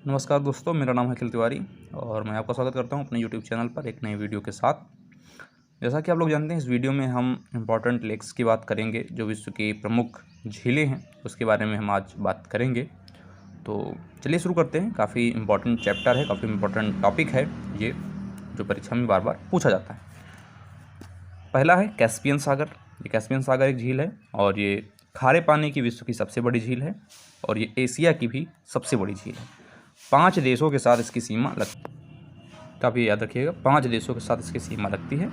नमस्कार दोस्तों, मेरा नाम है अखिल तिवारी और मैं आपका स्वागत करता हूं अपने YouTube चैनल पर एक नई वीडियो के साथ। जैसा कि आप लोग जानते हैं, इस वीडियो में हम इम्पॉर्टेंट लेक्स की बात करेंगे। जो विश्व की प्रमुख झीलें हैं उसके बारे में हम आज बात करेंगे। तो चलिए शुरू करते हैं। काफ़ी इम्पॉर्टेंट चैप्टर है, काफ़ी इम्पॉर्टेंट टॉपिक है ये, जो परीक्षा में बार बार पूछा जाता है। पहला है कैस्पियन सागर। ये कैस्पियन सागर एक झील है और ये खारे पानी की विश्व की सबसे बड़ी झील है और ये एशिया की भी सबसे बड़ी झील है। 5 देशों के साथ इसकी सीमा लगती है। काफ़ी याद रखिएगा, 5 देशों के साथ इसकी सीमा लगती है।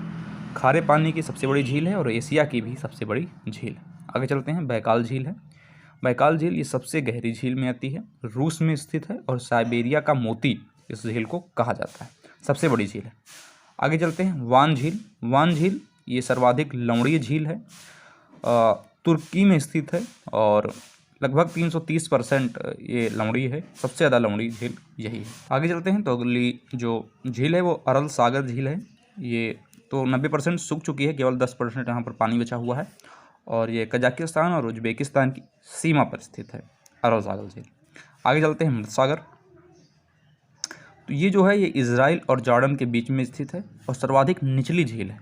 खारे पानी की सबसे बड़ी झील है और एशिया की भी सबसे बड़ी झील है। आगे चलते हैं। बैकाल झील है। बैकाल झील ये सबसे गहरी झील में आती है, रूस में स्थित है और साइबेरिया का मोती इस झील को कहा जाता है। सबसे बड़ी झील है। आगे चलते हैं। वान झील। वान झील ये सर्वाधिक लवणीय झील है, तुर्की में स्थित है और लगभग 330% ये लवणीय है। सबसे ज़्यादा लवणीय झील यही है। आगे चलते हैं तो अगली जो झील है वो अरल सागर झील है। ये तो 90% सूख चुकी है, केवल 10% यहाँ पर पानी बचा हुआ है और ये कजाकिस्तान और उज्बेकिस्तान की सीमा पर स्थित है अरल सागर झील। आगे चलते हैं मृत सागर। तो ये जो है ये इजराइल और जॉर्डन के बीच में स्थित है और सर्वाधिक निचली झील है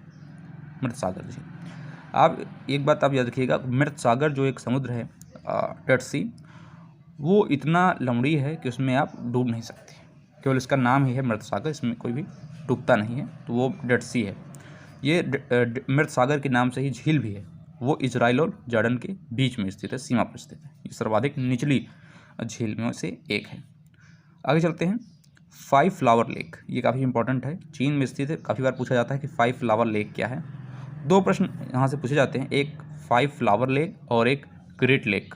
मृत सागर झील। आप एक बात आप याद रखिएगा, मृत सागर जो एक समुद्र है डेड सी, वो इतना लवणीय है कि उसमें आप डूब नहीं सकते। केवल इसका नाम ही है मृत सागर, इसमें कोई भी डूबता नहीं है, तो वो डेड सी है। ये मृत सागर के नाम से ही झील भी है। वो इजराइल और जॉर्डन के बीच में स्थित है, सीमा पर स्थित है। ये सर्वाधिक निचली झील में से एक है। आगे चलते हैं। 5 फ्लावर लेक। ये काफ़ी इंपॉर्टेंट है, चीन में स्थित है। काफ़ी बार पूछा जाता है कि 5 फ्लावर लेक क्या है। 2 प्रश्न यहाँ से पूछे जाते हैं, एक 5 फ्लावर लेक और एक ग्रेट लेक।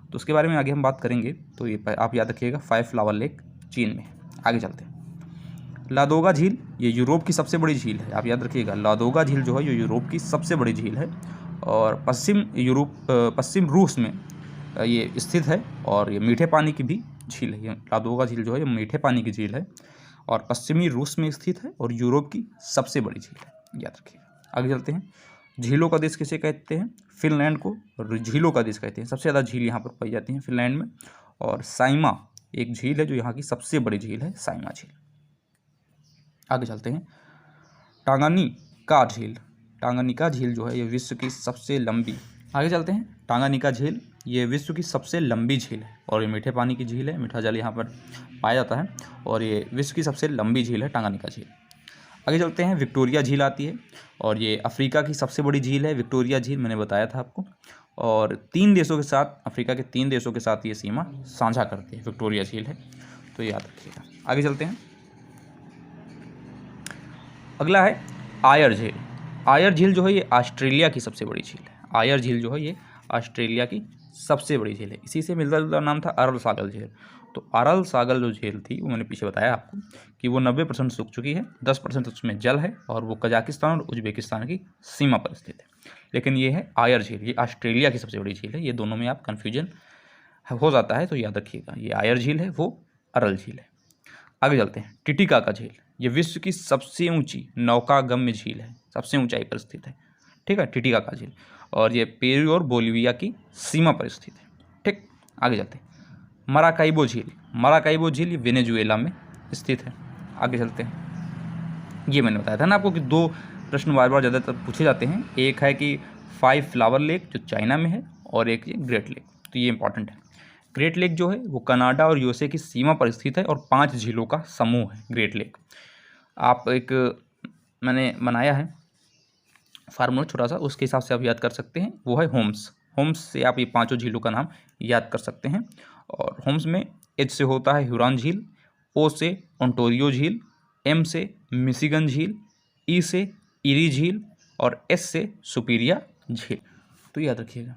तो उसके बारे में आगे हम बात करेंगे। तो ये आप याद रखिएगा, 5 फ्लावर लेक चीन में। आगे चलते हैं। लादोगा झील ये यूरोप की सबसे बड़ी झील है। आप याद रखिएगा, लादोगा झील जो है ये यूरोप की सबसे बड़ी झील है और पश्चिम रूस में ये स्थित है और ये मीठे पानी की भी झील है। ये लादोगा झील जो है ये मीठे पानी की झील है और पश्चिमी रूस में स्थित है और यूरोप की सबसे बड़ी झील है, याद रखिएगा। आगे चलते हैं। झीलों का देश किसे कहते हैं? फिनलैंड को और झीलों का देश कहते हैं। सबसे ज़्यादा झील यहाँ पर पाई जाती हैं फिनलैंड में। और साइमा एक झील है जो यहाँ की सबसे बड़ी झील है, साइमा झील। आगे चलते हैं। टांगानिका झील। टांगानिका झील जो है ये विश्व की सबसे लंबी। आगे चलते हैं। टांगानिका झील ये विश्व की सबसे लंबी झील है और ये मीठे पानी की झील है। मीठा जल यहाँ पर पाया जाता है और ये विश्व की सबसे लंबी झील है टांगानिका झील। आगे चलते हैं। विक्टोरिया झील आती है और ये अफ्रीका की सबसे बड़ी झील है। विक्टोरिया झील मैंने बताया था आपको, और 3 देशों के साथ, अफ्रीका के 3 देशों के साथ ये सीमा साझा करती है, विक्टोरिया झील है, तो याद रखिएगा। आगे चलते हैं। अगला है आयर झील। आयर झील जो है ये ऑस्ट्रेलिया की सबसे बड़ी झील है। आयर झील जो है ये ऑस्ट्रेलिया की सबसे बड़ी झील है। इसी से मिलता जुलता नाम था अरल सागर झील। तो अरल सागर जो झील थी वो मैंने पीछे बताया आपको कि वो 90% सूख चुकी है, 10% उसमें जल है और वो कजाकिस्तान और उज्बेकिस्तान की सीमा पर स्थित है। लेकिन ये है आयर झील, ये ऑस्ट्रेलिया की सबसे बड़ी झील है। ये दोनों में आप कन्फ्यूजन हो जाता है, तो याद रखिएगा, ये आयर झील है, वो अरल झील है। आगे चलते हैं। टिटिकाका झील ये विश्व की सबसे ऊंची नौकागम्य झील है, सबसे ऊंचाई पर स्थित है, ठीक है, टिटिकाका झील, और ये पेरू और बोलिविया की सीमा पर स्थित है, ठीक। आगे चलते हैं। मराकाइबो झील। मराकाइबो झील ये वेनेजुएला में स्थित है। आगे चलते हैं। ये मैंने बताया था ना आपको कि 2 प्रश्न बार बार ज़्यादातर पूछे जाते हैं। एक है कि 5 फ्लावर लेक जो चाइना में है और एक ये ग्रेट लेक, तो ये इंपॉर्टेंट है। ग्रेट लेक जो है वो कनाडा और यूएसए की सीमा पर स्थित है और 5 झीलों का समूह है ग्रेट लेक। आप एक मैंने बनाया है फार्मूला छोटा सा, उसके हिसाब से आप याद कर सकते हैं, वो है होम्स। होम्स से आप ये 5 झीलों का नाम याद कर सकते हैं। और होम्स में एच से होता है ह्यूरॉन झील, ओ से ओंटारियो झील, एम से मिशिगन झील, ई से इरी झील और एस से सुपीरिया झील। तो याद रखिएगा,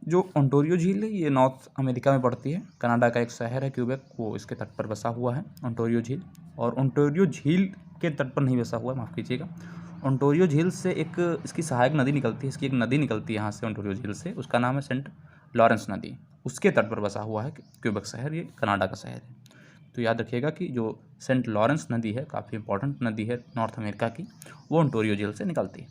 जो ओंटारियो झील है ये नॉर्थ अमेरिका में पड़ती है। कनाडा का एक शहर है क्यूबेक, वो इसके तट पर बसा हुआ है ओंटारियो झील। और ओंटारियो झील के तट पर नहीं बसा हुआ है, माफ़ कीजिएगा। ओंटारियो झील से एक इसकी सहायक नदी निकलती है, इसकी एक नदी निकलती है यहाँ से ओंटारियो झील से, उसका नाम है सेंट लॉरेंस नदी। उसके तट पर बसा हुआ है क्यूबेक शहर, ये कनाडा का शहर है। तो याद रखिएगा कि जो सेंट लॉरेंस नदी है, काफ़ी इंपॉर्टेंट नदी है नॉर्थ अमेरिका की, वो ओंटारियो झील से निकलती है।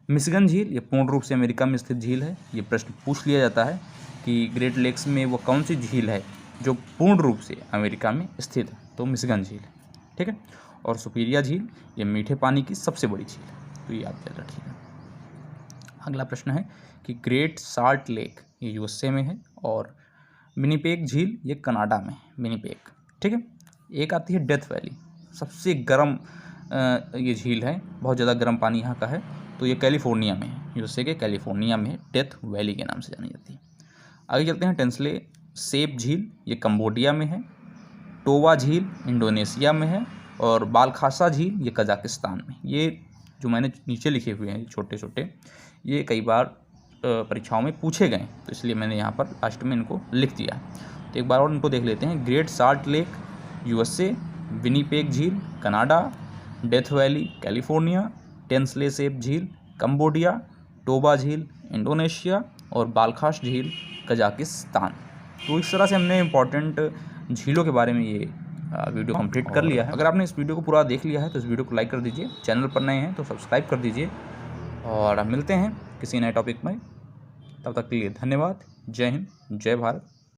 मिशिगन झील ये पूर्ण रूप से अमेरिका में स्थित झील है। ये प्रश्न पूछ लिया जाता है कि ग्रेट लेक्स में वो कौन सी झील है जो पूर्ण रूप से अमेरिका में स्थित है, तो मिशिगन झील है, ठीक है। और सुपीरिया झील ये मीठे पानी की सबसे बड़ी झील है, तो ये आप याद रखिएगा। अगला प्रश्न है कि ग्रेट साल्ट लेक ये यूएसए में है और विनिपेग झील ये कनाडा में है, विनिपेग, ठीक है। एक आती है डेथ वैली, सबसे गर्म ये झील है, बहुत ज़्यादा गर्म पानी यहाँ का है, तो ये कैलिफोर्निया में है, यूएसए के कैलिफोर्निया में है, डेथ वैली के नाम से जानी जाती है। आगे चलते हैं, टेंसले सेप झील ये कंबोडिया में है, टोवा झील इंडोनेशिया में है और बालखासा झील ये कजाकिस्तान में। ये जो मैंने नीचे लिखे हुए हैं छोटे छोटे, ये कई बार परीक्षाओं में पूछे गए, तो इसलिए मैंने यहाँ पर लास्ट में इनको लिख दिया। तो एक बार और इनको देख लेते हैं। Great Salt Lake USA, Winnipeg झील Canada, Death Valley California, Tonle Sap झील कंबोडिया, टोबा झील इंडोनेशिया और बालखास झील कजाकिस्तान। तो इस तरह से हमने इम्पॉर्टेंट झीलों के बारे में ये वीडियो कंप्लीट कर लिया है। अगर आपने इस वीडियो को पूरा देख लिया है तो इस वीडियो को लाइक कर दीजिए, चैनल पर नए हैं तो सब्सक्राइब कर दीजिए, और मिलते हैं किसी नए टॉपिक में। तब तक के लिए धन्यवाद। जय हिंद, जय भारत।